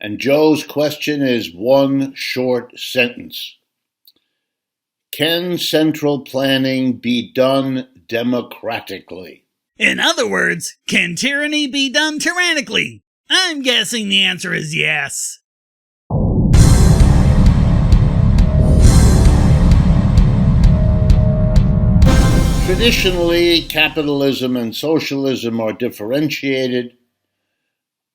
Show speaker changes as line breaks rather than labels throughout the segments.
And Joe's question is one short sentence. Can central planning be done democratically?
In other words, can tyranny be done tyrannically? I'm guessing the answer is yes.
Traditionally, capitalism and socialism are differentiated,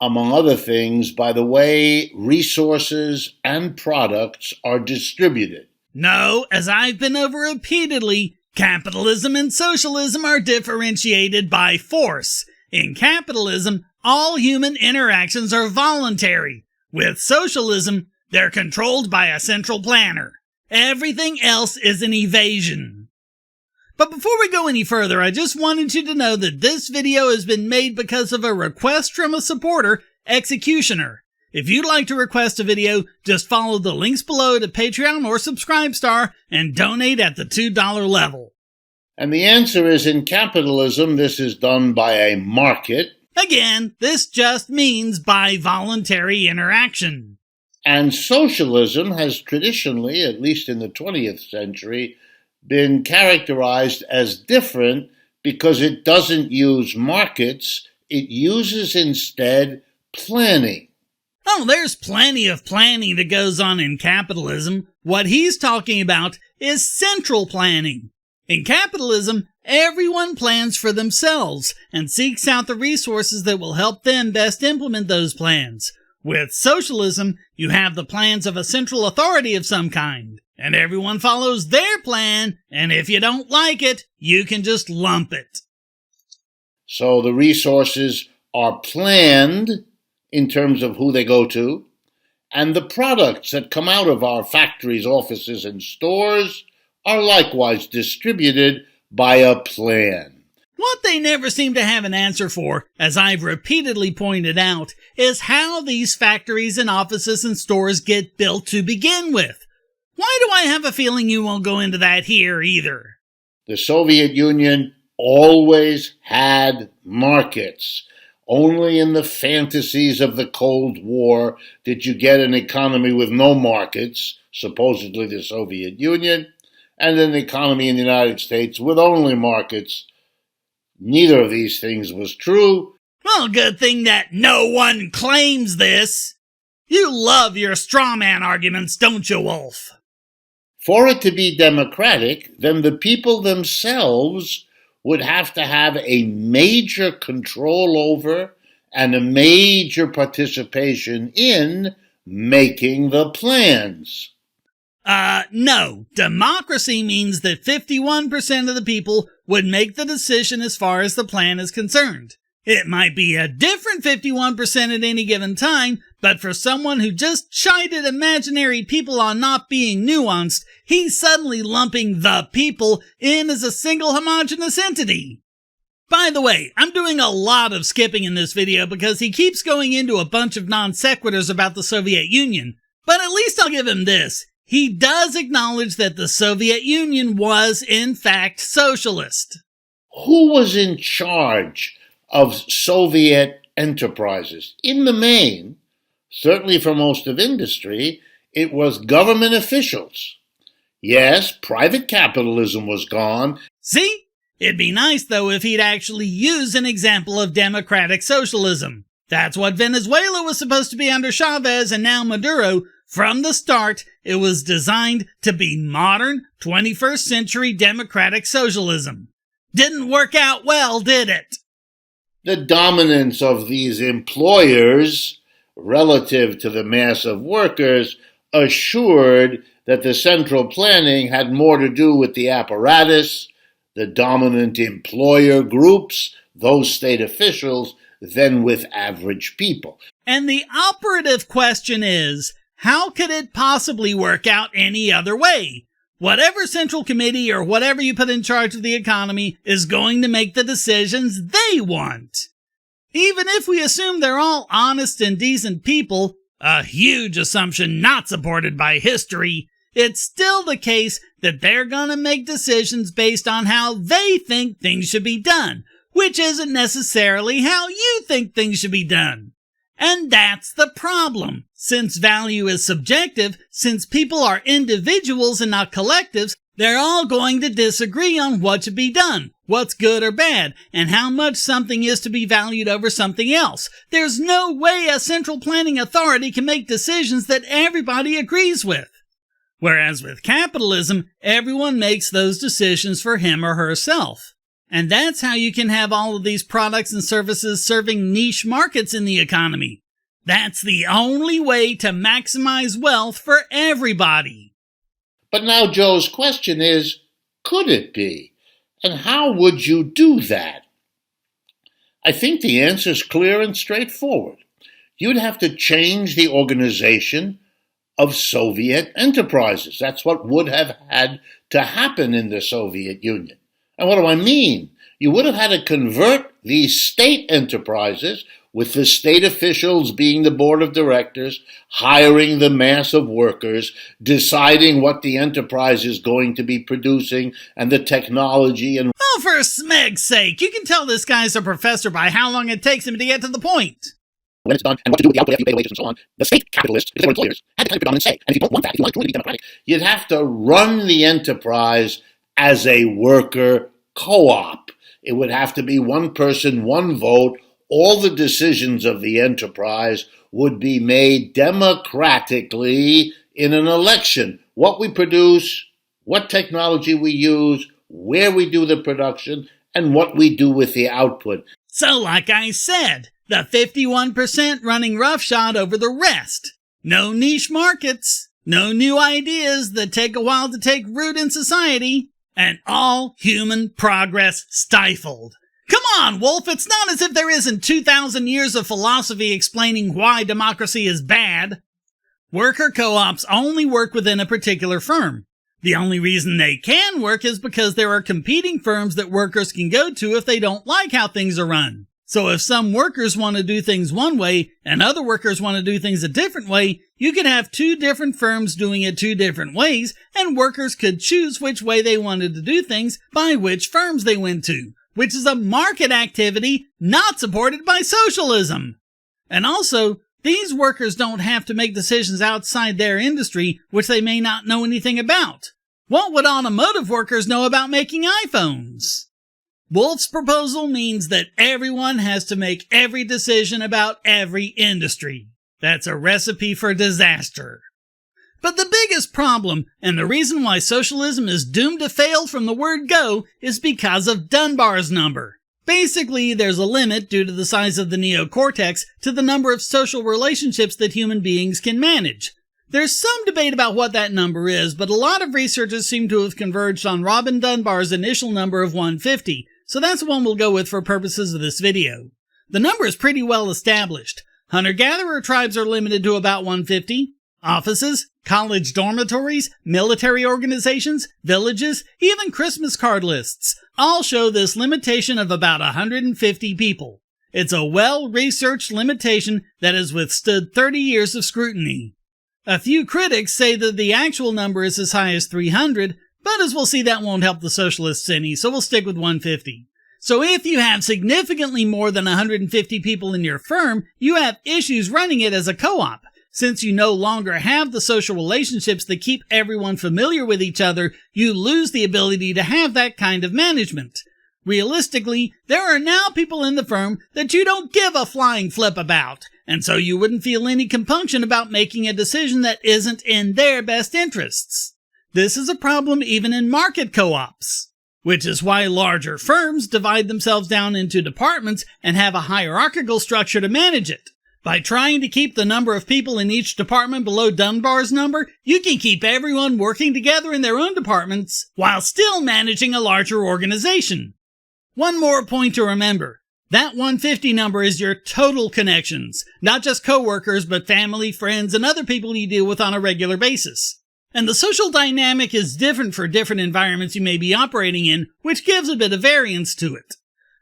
among other things, by the way resources and products are distributed.
No, as I've been over repeatedly, capitalism and socialism are differentiated by force. In capitalism, all human interactions are voluntary. With socialism, they're controlled by a central planner. Everything else is an evasion. But before we go any further, I just wanted you to know that this video has been made because of a request from a supporter, Executioner. If you'd like to request a video, just follow the links below to Patreon or Subscribestar and donate at the $2 level.
And the answer is, in capitalism, this is done by a market.
Again, this just means by voluntary interaction.
And socialism has traditionally, at least in the 20th century, been characterized as different because it doesn't use markets, it uses instead planning.
Oh, there's plenty of planning that goes on in capitalism. What he's talking about is central planning. In capitalism, everyone plans for themselves and seeks out the resources that will help them best implement those plans. With socialism, you have the plans of a central authority of some kind, and everyone follows their plan, and if you don't like it, you can just lump it.
So the resources are planned in terms of who they go to, and the products that come out of our factories, offices, and stores are likewise distributed by a plan.
What they never seem to have an answer for, as I've repeatedly pointed out, is how these factories and offices and stores get built to begin with. Why do I have a feeling you won't go into that here either?
The Soviet Union always had markets. Only in the fantasies of the Cold War did you get an economy with no markets, supposedly the Soviet Union, and an economy in the United States with only markets. Neither of these things was true.
Well, good thing that no one claims this. You love your straw man arguments, don't you, Wolf?
For it to be democratic, then the people themselves would have to have a major control over and a major participation in making the plans.
No. Democracy means that 51% of the people would make the decision as far as the plan is concerned. It might be a different 51% at any given time, but for someone who just chided imaginary people on not being nuanced, he's suddenly lumping the people in as a single homogeneous entity. By the way, I'm doing a lot of skipping in this video because he keeps going into a bunch of non sequiturs about the Soviet Union, but at least I'll give him this. He does acknowledge that the Soviet Union was, in fact, socialist.
Who was in charge of Soviet enterprises? In the main, certainly for most of industry, it was government officials. Yes, private capitalism was gone.
See? It'd be nice, though, if he'd actually use an example of democratic socialism. That's what Venezuela was supposed to be under Chavez and now Maduro. From the start, it was designed to be modern, 21st century democratic socialism. Didn't work out well, did it?
The dominance of these employers relative to the mass of workers assured that the central planning had more to do with the apparatus, the dominant employer groups, those state officials, than with average people.
And the operative question is, how could it possibly work out any other way? Whatever central committee or whatever you put in charge of the economy is going to make the decisions they want. Even if we assume they're all honest and decent people, a huge assumption not supported by history, it's still the case that they're gonna make decisions based on how they think things should be done, which isn't necessarily how you think things should be done. And that's the problem. Since value is subjective, since people are individuals and not collectives, they're all going to disagree on what should be done, what's good or bad, and how much something is to be valued over something else. There's no way a central planning authority can make decisions that everybody agrees with. Whereas with capitalism, everyone makes those decisions for him or herself. And that's how you can have all of these products and services serving niche markets in the economy. That's the only way to maximize wealth for everybody.
But now Joe's question is, could it be? And how would you do that? I think the answer is clear and straightforward. You'd have to change the organization of Soviet enterprises. That's what would have had to happen in the Soviet Union. And what do I mean? You would have had to convert these state enterprises, with the state officials being the board of directors, hiring the mass of workers, deciding what the enterprise is going to be producing and the technology and...
Oh, for smeg's sake, you can tell this guy's a professor by how long it takes him to get to the point.
When it's done, and what to do with the output after you pay wages and so on. The state capitalists, because they were employers, had the kind of predominant say. And if you don't want that, if you want it to be democratic, you'd have to run the enterprise as a worker co-op. It would have to be one person, one vote. All the decisions of the enterprise would be made democratically in an election. What we produce, what technology we use, where we do the production, and what we do with the output.
So like I said, the 51% running roughshod over the rest. No niche markets, no new ideas that take a while to take root in society, and all human progress stifled. Come on, Wolf, it's not as if there isn't 2,000 years of philosophy explaining why democracy is bad. Worker co-ops only work within a particular firm. The only reason they can work is because there are competing firms that workers can go to if they don't like how things are run. So if some workers want to do things one way and other workers want to do things a different way, you could have two different firms doing it two different ways, and workers could choose which way they wanted to do things by which firms they went to, which is a market activity not supported by socialism. And also, these workers don't have to make decisions outside their industry, which they may not know anything about. What would automotive workers know about making iPhones? Wolf's proposal means that everyone has to make every decision about every industry. That's a recipe for disaster. But the biggest problem, and the reason why socialism is doomed to fail from the word go, is because of Dunbar's number. Basically, there's a limit due to the size of the neocortex to the number of social relationships that human beings can manage. There's some debate about what that number is, but a lot of researchers seem to have converged on Robin Dunbar's initial number of 150, so that's the one we'll go with for purposes of this video. The number is pretty well established. Hunter-gatherer tribes are limited to about 150. Offices, college dormitories, military organizations, villages, even Christmas card lists all show this limitation of about 150 people. It's a well-researched limitation that has withstood 30 years of scrutiny. A few critics say that the actual number is as high as 300, but as we'll see, that won't help the socialists any, so we'll stick with 150. So if you have significantly more than 150 people in your firm, you have issues running it as a co-op. Since you no longer have the social relationships that keep everyone familiar with each other, you lose the ability to have that kind of management. Realistically, there are now people in the firm that you don't give a flying flip about, and so you wouldn't feel any compunction about making a decision that isn't in their best interests. This is a problem even in market co-ops, which is why larger firms divide themselves down into departments and have a hierarchical structure to manage it. By trying to keep the number of people in each department below Dunbar's number, you can keep everyone working together in their own departments while still managing a larger organization. One more point to remember. That 150 number is your total connections, not just coworkers, but family, friends, and other people you deal with on a regular basis. And the social dynamic is different for different environments you may be operating in, which gives a bit of variance to it.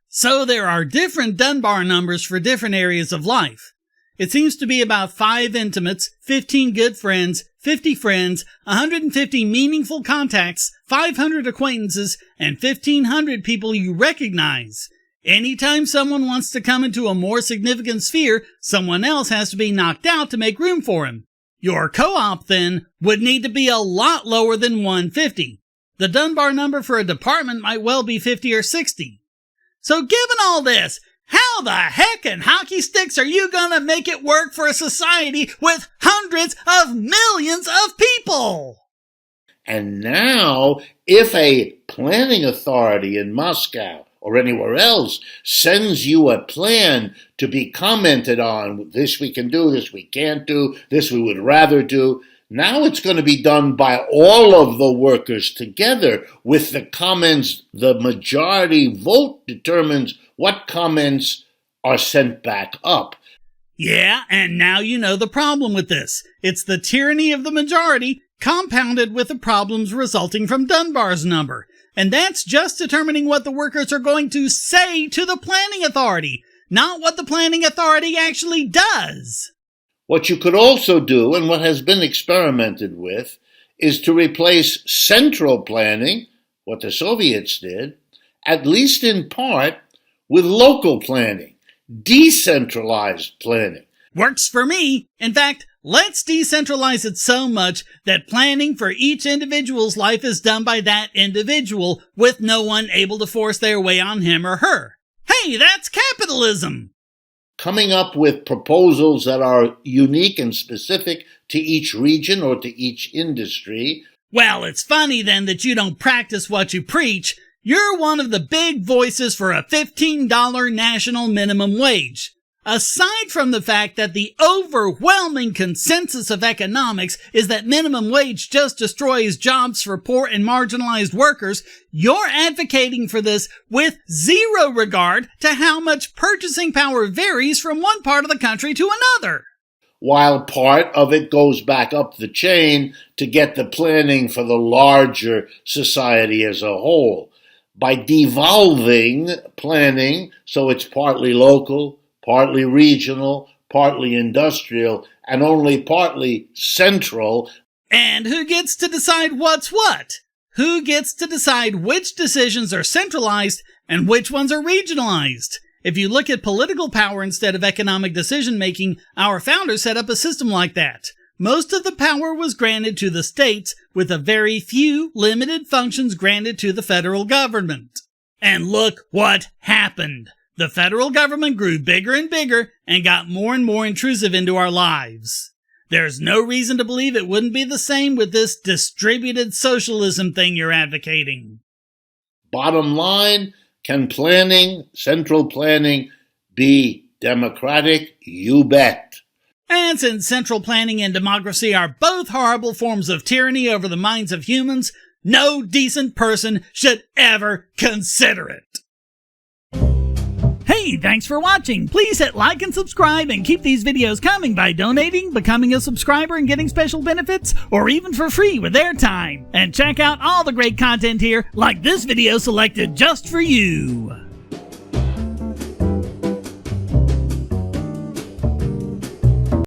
So there are different Dunbar numbers for different areas of life. It seems to be about 5 intimates, 15 good friends, 50 friends, 150 meaningful contacts, 500 acquaintances, and 1,500 people you recognize. Anytime someone wants to come into a more significant sphere, someone else has to be knocked out to make room for him. Your co-op, then, would need to be a lot lower than 150. The Dunbar number for a department might well be 50 or 60. So given all this, how the heck and hockey sticks are you gonna make it work for a society with hundreds of millions of people?
And now, if a planning authority in Moscow or anywhere else sends you a plan to be commented on, this we can do, this we can't do, this we would rather do, now it's going to be done by all of the workers together with the comments. The majority vote determines what comments are sent back up.
Yeah, and now you know the problem with this. It's the tyranny of the majority compounded with the problems resulting from Dunbar's number. And that's just determining what the workers are going to say to the planning authority, not what the planning authority actually does.
What you could also do, and what has been experimented with, is to replace central planning, what the Soviets did, at least in part, with local planning, decentralized planning.
Works for me. In fact, let's decentralize it so much that planning for each individual's life is done by that individual, with no one able to force their way on him or her. Hey, that's capitalism!
Coming up with proposals that are unique and specific to each region or to each industry.
Well, it's funny then that you don't practice what you preach. You're one of the big voices for a $15 national minimum wage. Aside from the fact that the overwhelming consensus of economics is that minimum wage just destroys jobs for poor and marginalized workers, you're advocating for this with zero regard to how much purchasing power varies from one part of the country to another.
While part of it goes back up the chain to get the planning for the larger society as a whole. By devolving planning so it's partly local, partly regional, partly industrial, and only partly central.
And who gets to decide what's what? Who gets to decide which decisions are centralized and which ones are regionalized? If you look at political power instead of economic decision-making, our founders set up a system like that. Most of the power was granted to the states, with a very few limited functions granted to the federal government. And look what happened. The federal government grew bigger and bigger and got more and more intrusive into our lives. There's no reason to believe it wouldn't be the same with this distributed socialism thing you're advocating.
Bottom line, can planning, central planning, be democratic? You bet.
And since central planning and democracy are both horrible forms of tyranny over the minds of humans, no decent person should ever consider it. Hey, thanks for watching. Please hit like and subscribe and keep these videos coming by donating, becoming a subscriber and getting special benefits, or even for free with airtime. And check out all the great content here, like this video selected just for you.